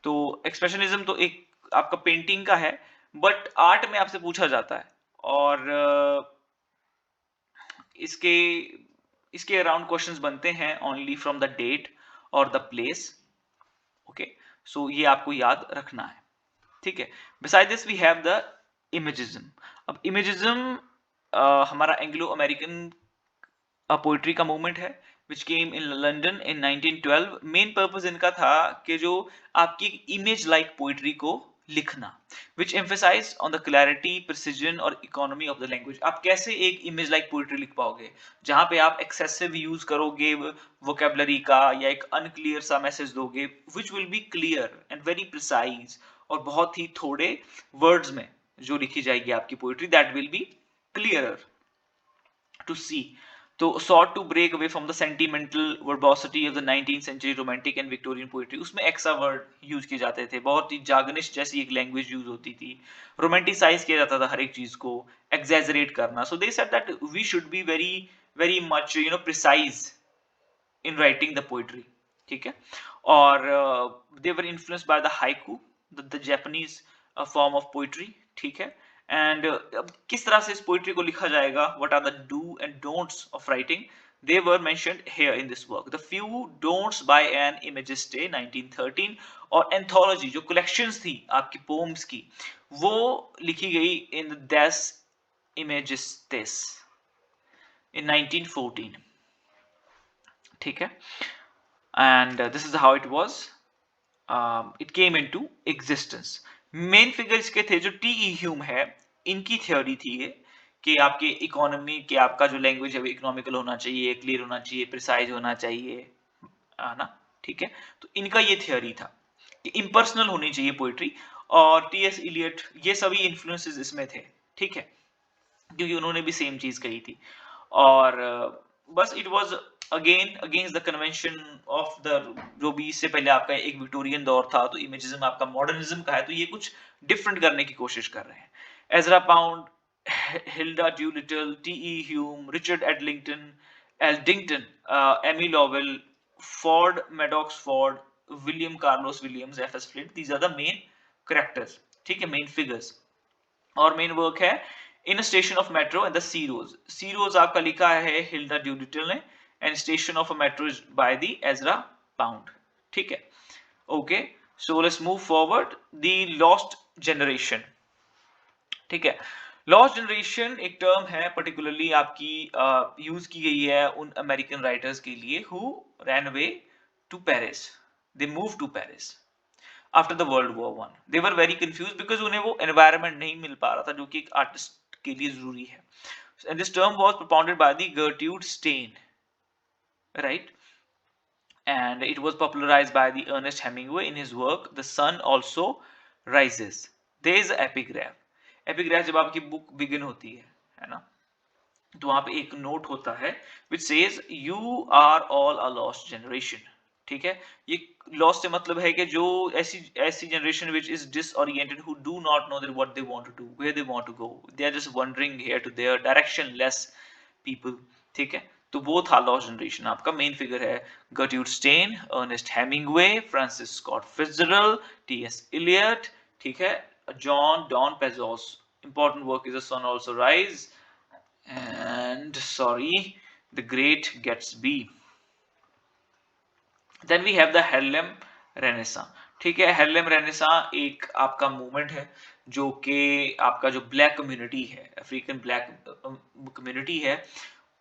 तो एक्सप्रेशनिज्म तो एक आपका पेंटिंग का है, बट आर्ट में आपसे पूछा जाता है, और इसके अराउंड क्वेश्चंस बनते हैं ओनली फ्रॉम द डेट और द प्लेस. ओके, सो ये आपको याद रखना है, ठीक है. Beside this we have the imagism. अब इमेजिज्म हमारा एंग्लो अमेरिकन पोइट्री का मूवमेंट है, which came in London in 1912. Main purpose इनका था कि जो आपकी इमेज लाइक पोइट्री को लिखना, which emphasized on the clarity, precision और economy of the language. आप कैसे एक इमेज लाइक पोइट्री लिख पाओगे जहां पे आप एक्सेसिव यूज करोगे वोकेबलरी का, या एक अनक्लियर सा मैसेज दोगे, which will be clear and very precise, और बहुत ही थोड़े वर्ड्स में जो लिखी जाएगी आपकी poetry, that will be clearer to see. तो sought to break away from the sentimental verbosity of the 19th century romantic and Victorian poetry. उसमें एक्सा वर्ड यूज किए जाते थे, बहुत ही जागनिश जैसी एक लैंग्वेज यूज होती थी, रोमांटिसाइज किया जाता था हर एक चीज को, एक्सैजरेट करना. So they said that we should be very very much precise in writing the poetry, ठीक है. और they were influenced by the haiku, the Japanese form of poetry, ठीक है. एंड किस तरह से इस पोइट्री को लिखा जाएगा, what are the do and don'ts of writing, they were mentioned here in this work. The few don'ts by an imagiste 1913 और anthology जो collections थी आपकी poems की, वो लिखी गई in Des Imagistes in 1914, ठीक है. and this is how it was, it came into existence. Main figure इसके थे जो टी ह्यूम है, इनकी थ्योरी थी ये कि आपके इकोनॉमी के आपका जो लैंग्वेज है वो इकोनॉमिकल होना चाहिए, क्लियर होना चाहिए, प्रिसाइज होना चाहिए, है ना, ठीक है. तो इनका ये थ्योरी था कि इम्पर्सनल होनी चाहिए पोइट्री, और टी.एस. इलियट, ये सभी इन्फ्लुएंसेस इसमें थे, ठीक है, क्योंकि उन्होंने भी सेम चीज कही थी. और बस it was again against the convention of the, जो भी इससे पहले आपका एक विक्टोरियन दौर था, तो इमेजिज्म आपका मॉडर्निज्म का है, तो ये कुछ डिफरेंट करने की कोशिश कर रहे हैं. Ezra Pound, Hilda Doolittle, T E. Hulme, Richard Aldington, Amy Lowell, Ford Madox Ford, William Carlos Williams, F S. Flint, these are the main characters, ठीक है, मेन फिगर्स. और मेन वर्क है in a station of metro and the sea rose. Sea rose आपका लिखा है Hilda Doolittle ने, and station of a metro is by the Ezra Pound, ठीक है. Okay, so let's move forward. The lost generation, ठीक है. Lost generation एक term है, पर्टिकुलरली आपकी यूज की गई है उन अमेरिकन राइटर्स के लिए who ran away to Paris, they move to Paris after the world war one. They were very confused because उन्हें वो एनवायरनमेंट नहीं मिल पा रहा था जो कि एक आर्टिस्ट के लिए जरूरी है। And this term was propounded by the Gertrude Stein, right? And it was popularized by the Ernest Hemingway in his work The Sun Also Rises. There is an epigraph. Epigraph जब आपकी book begin होती है ना, तो वहां पे एक note होता है which says you are all a lost generation. ठीक है, ये लॉस्ट से मतलब है कि जो ऐसी ऐसी generation which is disoriented, who do not know that what they want to do, where they want to go, they are just wandering here to there, directionless people. ठीक है, तो वो था लॉस्ट जनरेशन। आपका main figure है गर्ट्यूड Stein, Ernest Hemingway, Francis Scott Fitzgerald, T S. Eliot. ठीक है, John Dos Passos, important work is The Sun Also Rise, and sorry, The Great Gatsby. Then we have the Harlem Renaissance। ठीक है, Harlem Renaissance एक आपका movement है जो कि आपका जो ब्लैक कम्युनिटी है, अफ्रीकन ब्लैक कम्युनिटी है,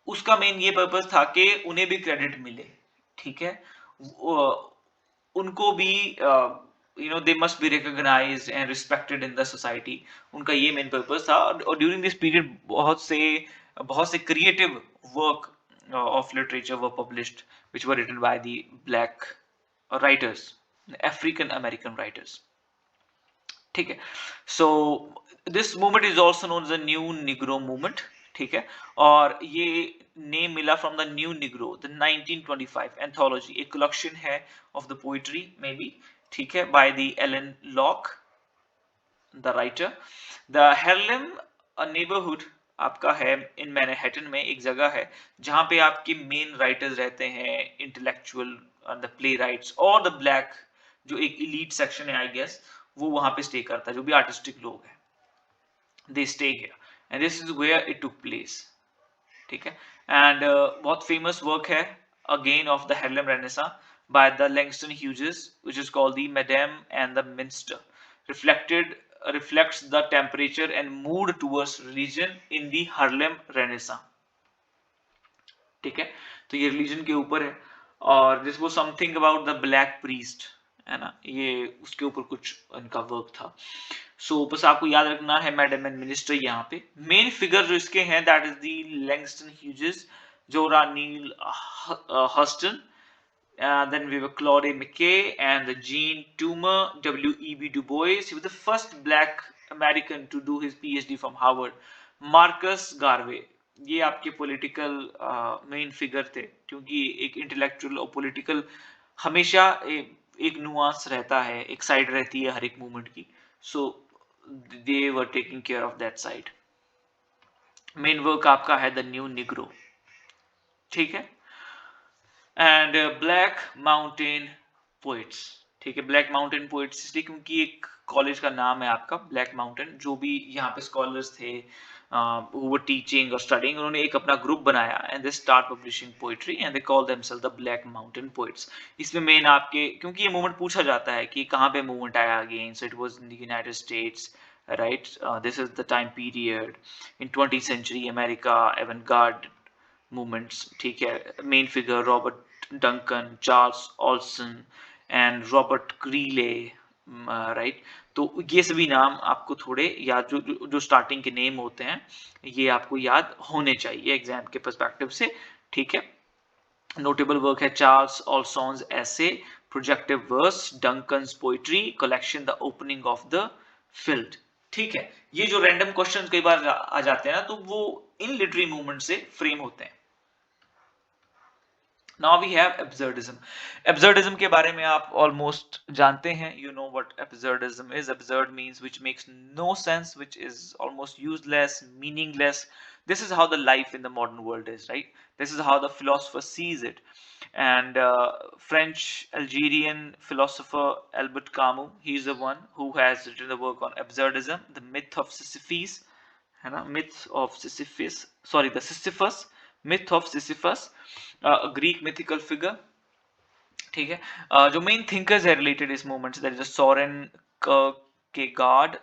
उसका मेन ये पर्पस था कि उन्हें भी क्रेडिट मिले। ठीक है, उनको भी they must be recognised and respected in the society. उनका ये मेन पर्पस था। और ड्यूरिंग दिस पीरियड बहुत से creative work of literature were published which were written by the black writers, African American writers। ठीक है, so this movement is also known as the new negro movement. ठीक है, और ये नेम मिला from the new negro, the 1925 anthology, एक collection है of the poetry may be. ठीक है, by the Alan Locke the writer. The Harlem neighbourhood आपका है इन मैनहट्टन में, एक जगह है जहां पे आपके मेन राइटर्स रहते हैं, इंटेलेक्चुअल, द प्ले राइट्स और द ब्लैक जो एक इलीट सेक्शन है आई गेस, वो वहां पे स्टे करता है, जो भी आर्टिस्टिक लोग हैं, they stay here and this is where it took place. ठीक है, एंड बहुत फेमस वर्क है again of the Harlem renaissance by the Langston Hughes, which is called the Madame and the Minster, reflects the temperature and mood towards religion in the Harlem Renaissance। ठीक है, तो ये religion के ऊपर है और this was something about the black priest, है ना, ये उसके ऊपर कुछ इनका वर्क था। सो बस आपको याद रखना है मैडम एंड मिनिस्टर। यहाँ पे मेन फिगर जो इसके हैं that is the Langston Hughes, जोरा नील हस्टन, then we were Claude McKay and the Jean Toomer, W.E.B. Du Bois. He was the first black American to do his PhD from Harvard. Marcus Garvey, ये आपके political main figure थे, क्योंकि एक intellectual और political हमेशा एक nuance रहता है, एक साइड रहती है हर एक मूवमेंट की। So they were taking care of that side. Main work आपका है द न्यू निग्रो। ठीक है, एंड ब्लैक माउंटेन पोइट्स। ठीक है, ब्लैक माउंटेन पोइट्स इसलिए क्योंकि एक कॉलेज का नाम है आपका ब्लैक माउंटेन। जो भी यहाँ पे स्कॉलर्स थे who were teaching or studying, उन्होंने एक अपना ग्रुप बनाया and they start publishing poetry and they call themselves the black mountain poets. इसमें मेन आपके, क्योंकि ये मूवमेंट पूछा जाता है कि कहाँ पे मूवमेंट आया again, so it was in the United States, right. This is the time period in 20th century America, avant-garde movements. ठीक है, main figure Robert Duncan, Charles Olson and Robert Creeley, right. तो ये सभी नाम आपको थोड़े याद, जो स्टार्टिंग के नेम होते हैं, ये आपको याद होने चाहिए एग्जाम के पर्सपेक्टिव से। ठीक है, नोटेबल वर्क है Charles Olson's essay, projective verse, Duncan's poetry collection, the opening of the field. ठीक है, ये जो रैंडम क्वेश्चंस कई बार आ जाते हैं ना, तो वो इन लिटरेरी मूवमेंट से फ्रेम होते हैं। Now we have absurdism। absurdism के बारे में आप almost जानते हैं, you know what absurdism is। absurd means which makes no sense, which is almost useless, meaningless। This is how the life in the modern world is, right? This is how the philosopher sees it। And French Algerian philosopher Albert Camus, he is the one who has written the work on absurdism, the myth of Sisyphus, है ना, myth of Sisyphus, sorry, the Sisyphus, myth of Sisyphus, Greek mythical figure. ठीक है, जो main thinkers है related इस movement से, that is Soren Kierkegaard,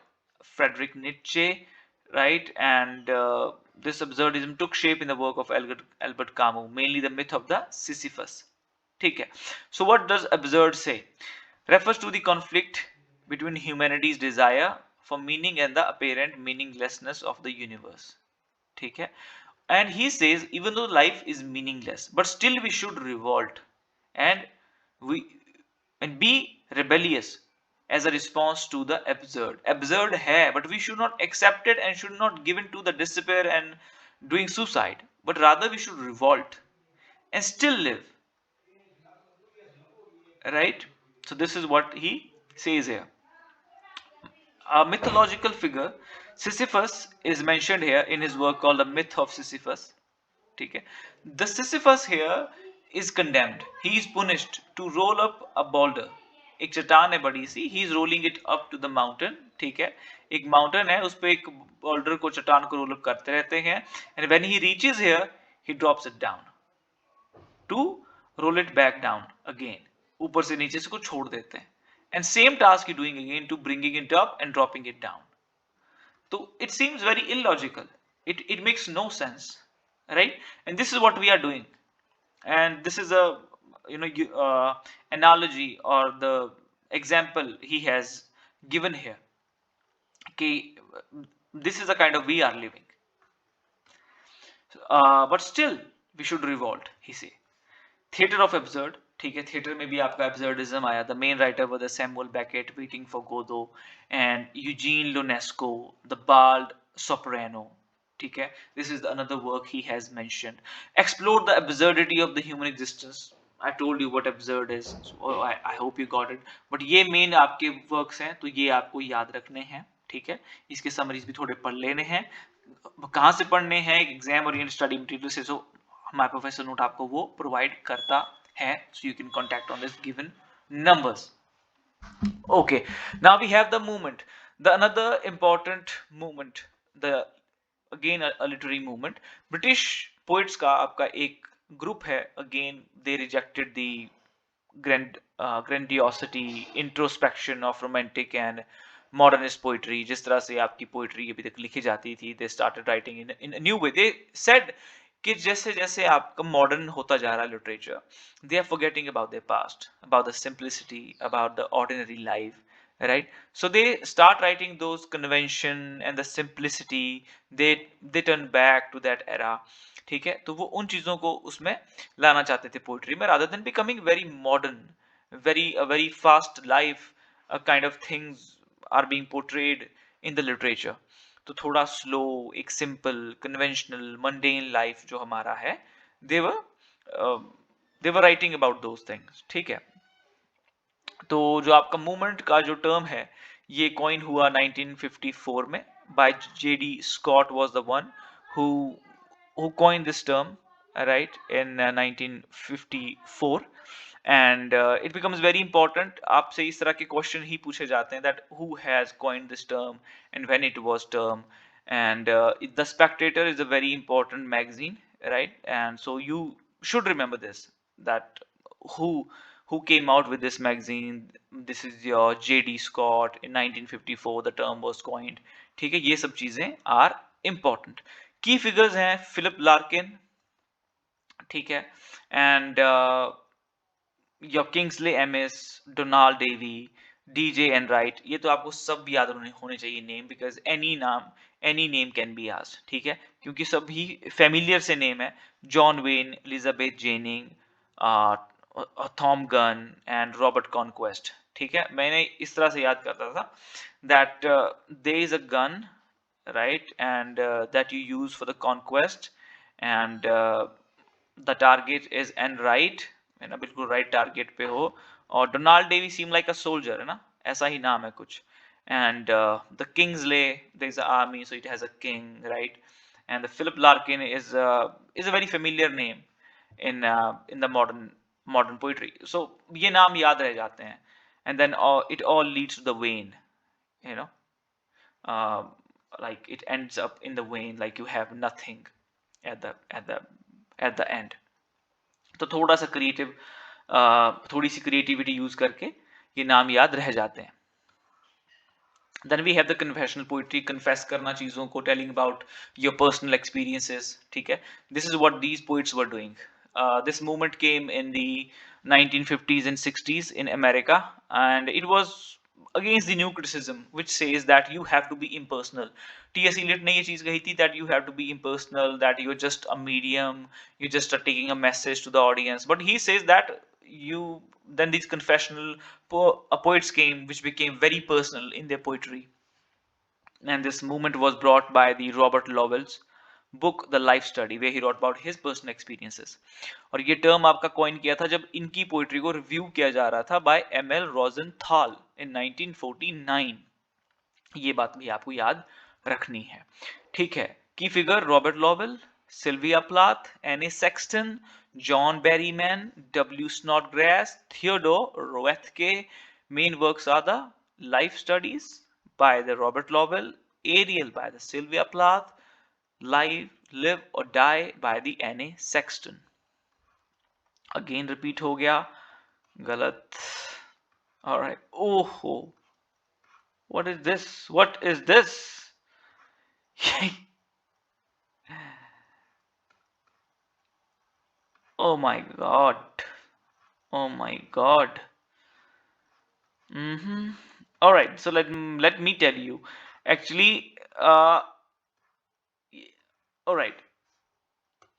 Friedrich Nietzsche, right? And this absurdism took shape in the work of Albert Camus, mainly the myth of the Sisyphus. ठीक है. So what does absurd say? Refers to the conflict between humanity's desire for meaning and the apparent meaninglessness of the universe. ठीक है. And he says even though life is meaningless, but still we should revolt and we and be rebellious as a response to the absurd. Absurd hai, but we should not accept it and should not give in to the despair and doing suicide, but rather we should revolt and still live, right? So this is what he says here. A mythological figure, Sisyphus, is mentioned here in his work called The Myth of Sisyphus. ठीक है. The Sisyphus here is condemned. He is punished to roll up a boulder. एक चट्टान है बड़ी सी, he is rolling it up to the mountain. ठीक है. एक mountain है, उस पे एक boulder को चट्टान को roll up करते रहते हैं. And when he reaches here, he drops it down to roll it back down again. ऊपर से नीचे से को छोड़ देते हैं. And same task he doing again to bringing it up and dropping it down. So it seems very illogical. It makes no sense, right? And this is what we are doing. And this is a analogy or the example he has given here. Okay, this is the kind of we are living. But still we should revolt, he say. Theater of absurd. ठीक है. Theatre में भी आपका absurdism आया. The main writer were the Samuel Beckett, Waiting for Godot, and Eugene Ionesco, the bald soprano. ठीक है. This is another work he has mentioned. Explore the absurdity of the human existence. I told you what absurd is. So I hope you got it. But ये main आपके works हैं, तो ये आपको याद रखने हैं. ठीक है. इसके समरीज भी थोड़े पढ़ लेने हैं. कहाँ से पढ़ने हैं? एग्जाम ओरिएंटेड स्टडी मटेरियल से. So हमारा प्रोफेसर नोट आपको वो प्रोवाइड करता है, so you can contact on this given numbers. Okay, now we have the movement, the another important movement, the again a literary movement. British poets का आपका एक group है. Again they rejected the grandiosity, introspection of romantic and modernist poetry. जिस तरह से आपकी poetry अभी तक लिखी जाती थी, they started writing in a new way. They said कि जैसे जैसे आपका मॉडर्न होता जा रहा है literature, they are forgetting about their past, about the simplicity, about the ordinary life, right? So they start writing those convention and the simplicity. They turn back to that era. ठीक है. तो वो उन चीजों को उसमें लाना चाहते थे पोइट्री में, rather than becoming very modern, very fast life kind of things are being portrayed in the literature. तो थोड़ा स्लो, एक सिंपल कन्वेंशनल मंडेन लाइफ जो हमारा है, they were writing about those things. ठीक है. तो जो आपका मूवमेंट का जो टर्म है, ये कॉइन हुआ 1954 में. By JD Scott was the one who coined this term, right, in 1954. And it becomes very important. आपसे इस तरह के क्वेश्चन ही पूछे जाते हैं, that who has coined this term and when it was term. And the Spectator is a very important magazine, right? And so you should remember this, that who came out with this magazine. This is your JD Scott. In 1954 the term was coined. ठीक है. ये सब चीजें are important. Key figures हैं Philip Larkin, ठीक है, and your Kingsley Amis, Donald Davie, D J Enright. ये तो आपको सब याद होने चाहिए name, because any name can be asked. ठीक है, क्योंकि सभी फेमिलियर से नेम है. John Wain, Elizabeth Jennings, Thom Gunn and Robert Conquest. ठीक है, मैंने इस तरह से याद करता था that there is a gun, right, and that you use for the conquest, and the target is and right, है ना, बिल्कुल right target पे हो. और Donald Davie seem like a soldier, है ना, ऐसा ही नाम है कुछ. And the Kingsley, there is an army, so it has a king, right? And the Philip Larkin is a very familiar name in the modern poetry. So ये नाम याद रह जाते हैं. And then it all leads to the Wayne, you know. Like it ends up in the vein, like you have nothing at the end. तो थोड़ा सा creative, थोड़ी सी क्रिएटिविटी यूज करके ये नाम याद रह जाते हैं. Then we have the confessional poetry, confess करना चीजों को, telling about your personal experiences. ठीक है, this is what these poets were doing. This movement came in the 1950s and 60s in America, and it was against the new criticism which says that you have to be impersonal. T.S. Eliot ने ये चीज कही थी that you have to be impersonal, that you're just a medium, you just are taking a message to the audience. But he says that you then these confessional poets came which became very personal in their poetry, and this movement was brought by the Robert Lowell's book The Life Study, where he wrote about his personal experiences. और ये term आपका coin किया था जब इनकी poetry को review किया जा रहा था बाय एमएल रोजेनथाल इन 1949. ये बात भी आपको याद रखनी है. ठीक है, key figure Robert Lowell, Sylvia Plath, Anne Sexton, John Berryman, W Snodgrass, Theodore Roethke. Main works are the Life Studies by the Robert Lowell, Ariel by the Sylvia Plath, Live or Die by the N.A. Sexton. Again repeat हो गया, गलत. Alright. Oh, what is this? What is this? Oh my god. Oh my god. All right, so let me tell you. Actually, all right.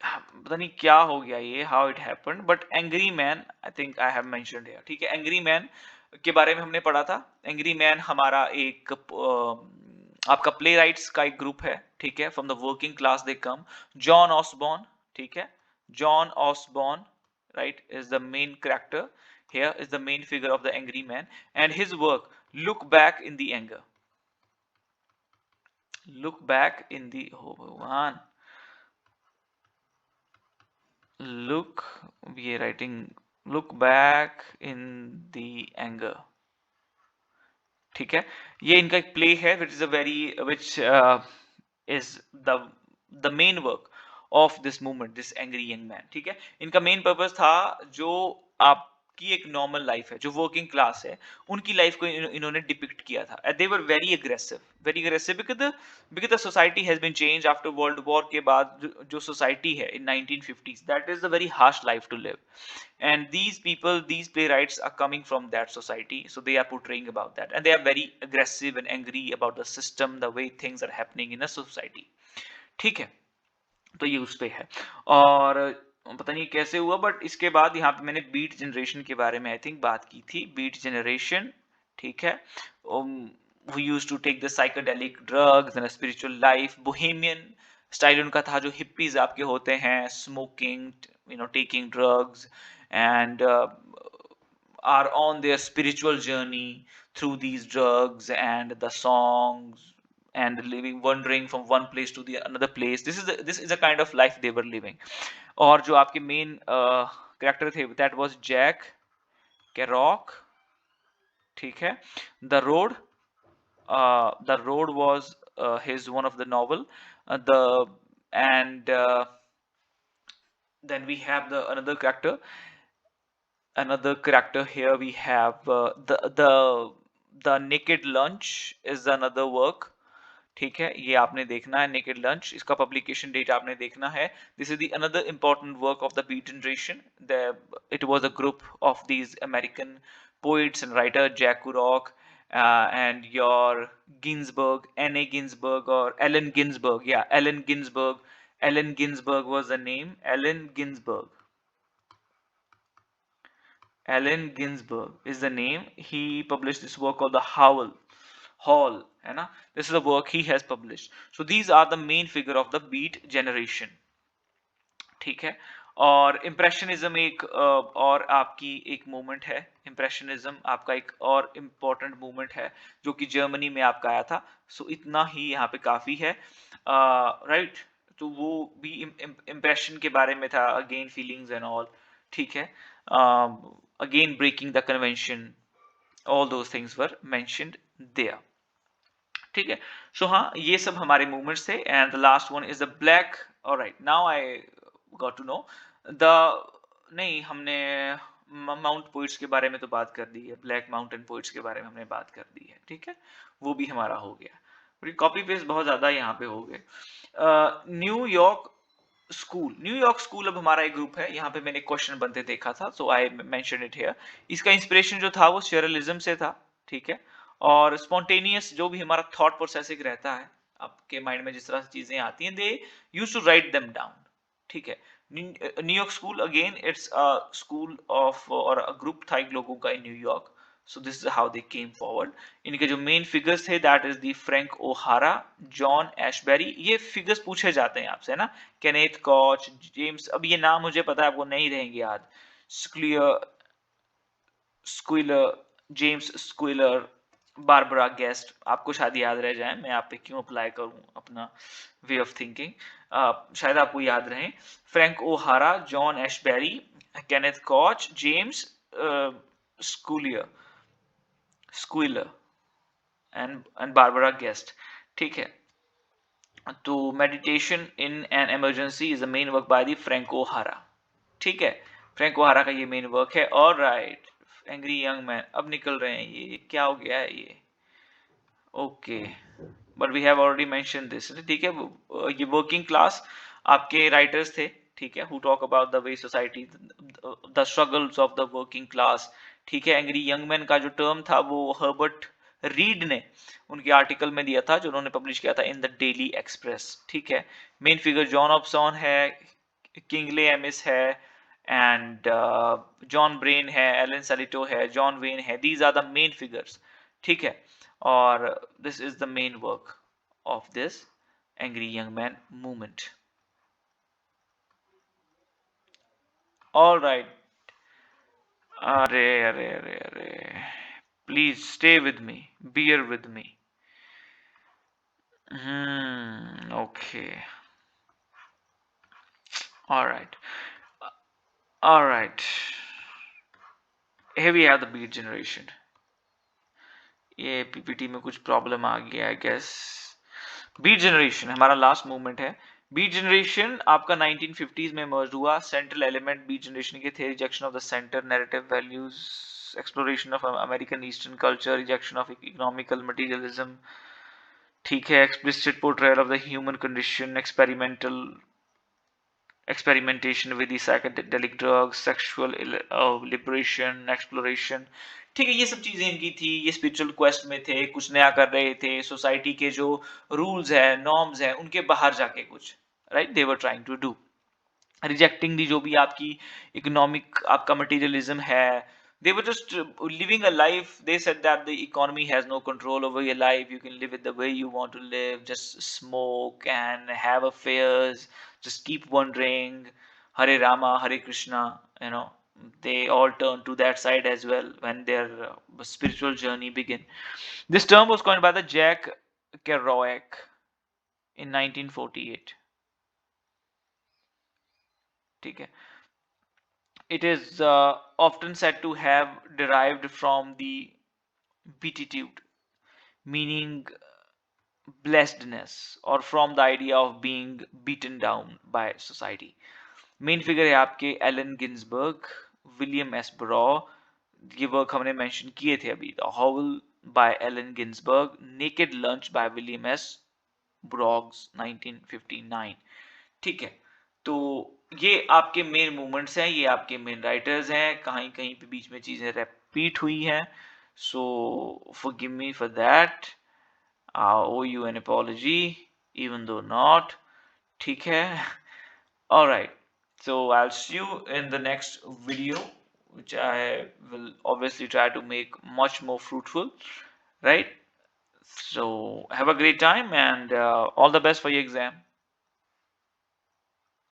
पता नहीं क्या हो गया ये, how it happened, but Angry Man, I think I have mentioned here. ठीक है, Angry Man के बारे में हमने पढ़ा था. Angry Man हमारा एक आपका playwrights का एक ग्रुप है. ठीक है, from the working class they come. John Osborne, ठीक है, John Osborne, right, is the main character. Here is the main figure of the Angry Man, and his work, Look Back in the Anger. Look back in the, oh भगवान, look, we are writing look back in the anger. ठीक है, ये इनका एक play है which is a very which is the main work of this movement, this angry young man. ठीक है, इनका मेन पर्पस था जो आपकी एक नॉर्मल लाइफ है, जो वर्किंग क्लास है, उनकी लाइफ को इन्होंने डिपिक्ट किया था. They were very aggressive because the society has been changed after world war के बाद. जो सोसाइटी है in 1950s, that is a very harsh life to live, and these people, these playwrights are coming from that society, so they are portraying about that, and they are very aggressive and angry about the system, the way things are happening in a society. ठीक है, तो ये उस पे है. और पता नहीं कैसे हुआ, बट इसके बाद यहाँ पे मैंने बीट जनरेशन के बारे में आई थिंक बात की थी. बीट जनरेशन, ठीक है, who used to take the psychedelic drugs and a spiritual life, bohemian style उनका था, जो हिप्पीज आपके होते हैं, smoking, taking drugs, and are on their spiritual journey through these drugs and the songs, and living, wandering from one place to the another place. This is a kind of life they were living. और जो आपके main character थे, that was Jack कैरॉक. ठीक है, the road was his one of the novel, the and then we have the another character here. We have the Naked Lunch is another work. ठीक है, ये आपने देखना है, नेकेड लंच, इसका पब्लिकेशन डेट आपने देखना है. This is the another important work of the beat generation. It was a group of these American poets and writer, Jack Kerouac, and your Ginsberg, N.A. Ginsberg or Allen Ginsberg. Yeah, Allen Ginsberg. Allen Ginsberg was the name. Allen Ginsberg. Allen Ginsberg is the name. He published this work called The Hall, है ना. This is the work he has published. So these are the main figure of the beat generation. ठीक है, और impressionism एक और आपकी एक movement है. इम्प्रेशनिज्म आपका एक और इम्पोर्टेंट मूवमेंट है जो कि जर्मनी में आपका आया था. सो इतना ही यहाँ पे काफी है, राइट. तो वो भी इम्प्रेशन के बारे में था, अगेन फीलिंग्स एंड ऑल. ठीक है, again breaking the convention, all those things were mentioned there. ठीक है, सो हाँ, ये सब हमारे मूवमेंट्स थे. And the last one is the black. Alright, now I got to know the, नहीं हमने माउंट पोइट्स के बारे में तो बात कर दी है, ब्लैक माउंटेन पोइट्स के बारे में हमने बात कर दी है, ठीक है, वो भी हमारा हो गया। कॉपी पेस्ट बहुत ज्यादा यहाँ पे हो गए। न्यूयॉर्क स्कूल अब हमारा एक ग्रुप है, यहाँ पे मैंने क्वेश्चन बनते देखा था, सो आई मेंशन इट हियर। इसका इंस्पिरेशन जो था वो सररियलिज्म से था, ठीक है, और स्पॉन्टेनियस जो भी हमारा थॉट प्रोसेसिंग रहता है, आपके माइंड में जिस तरह से चीजें आती हैं, they used to write them down, ठीक है। New York school again it's a school of और अ ग्रुप था एक लोगों का in New York. So this is how they came forward. इनके जो मेन फिगर्स थे that is the Frank O'Hara, John Ashbery, ये फिगर्स पूछे जाते हैं आपसे, है ना। केनेथ कॉच, जेम्स, अब ये नाम मुझे पता है आपको नहीं रहेंगे याद। Schuyler, Schuyler, James Schuyler, Barbara Guest, आपको शायद याद रह जाए, मैं आप पे क्यों अप्लाई करूं अपना वे ऑफ थिंकिंग, शायद आपको याद रहे। Frank O'Hara, John Ashbery, Kenneth Koch, James Schuyler, Schuyler and Barbara Guest, ठीक है। तो meditation in an emergency is the main work by the Frank O'Hara, ठीक है, फ्रैंक ओहारा का ये मेन वर्क है। और राइट, एंग्री यंग मैन, अब निकल रहे हैं, ये क्या हो गया है ये, okay, but we have already mention this, ठीक है। ये वर्किंग क्लास आपके राइटर्स थे, ठीक है, who talk about the way society, the struggles of the working class, ठीक है। एंग्री यंग मैन का जो टर्म था वो हर्बर्ट रीड ने उनके आर्टिकल में दिया था जो उन्होंने पब्लिश किया था इन द डेली एक्सप्रेस, ठीक है। मेन फिगर जॉन ऑप्सॉन है, किंगले एमिस है, एंड जॉन ब्रेन है, एलन सलिटो है, जॉन वेन है, these are the main figures, ठीक है। और this is the main work of this angry young man movement. All right, अरे अरे अरे अरे, please stay with me, bear with me. Okay, all right, all right, here we have the beat generation। ये PPT में कुछ problem आ गया I guess. Beat generation हमारा last movement है। बीट जनरेशन आपका 1950s में इमर्ज हुआ। सेंट्रल एलिमेंट बीट जनरेशन के थे rejection of the centre narrative values, exploration of American eastern culture, rejection of economical materialism, ठीक है, explicit portrayal of the human condition, experimentation with the psychedelic drugs, sexual liberation, exploration, ठीक है। ये सब चीजें इनकी थी, ये स्पिरिचुअल क्वेस्ट में थे, कुछ नया कर रहे थे, सोसाइटी के जो रूल्स है, नॉर्म्स है, उनके बाहर जाके कुछ, right, they were trying to do, rejecting the जो भी आपकी इकोनॉमिक आपका मटेरियलिज्म है। They were just living a life. They said that the economy has no control over your life. You can live it the way you want to live. Just smoke and have affairs. Just keep wondering. Hare Rama, Hare Krishna. You know, they all turn to that side as well when their spiritual journey began. This term was coined by the Jack Kerouac in 1948. ठीक है. It is often said to have derived from the beatitude, meaning blessedness, or from the idea of being beaten down by society. Main figure है आपके Allen Ginsberg, William S Burroughs, ये work हमने mention किए थे अभी, the Howl by Allen Ginsberg, Naked Lunch by William S Burroughs 1959, ठीक है। तो ये आपके मेन मूवमेंट्स हैं, ये आपके मेन राइटर्स हैं, कहीं कहीं पे बीच में चीजें रिपीट हुई हैं, सो forgive me for that, I owe you an apology even though not, ठीक है। Alright, so I'll see you in the next video, which I will obviously try to make much more fruitful, right? So have a great time and all the best for your exam.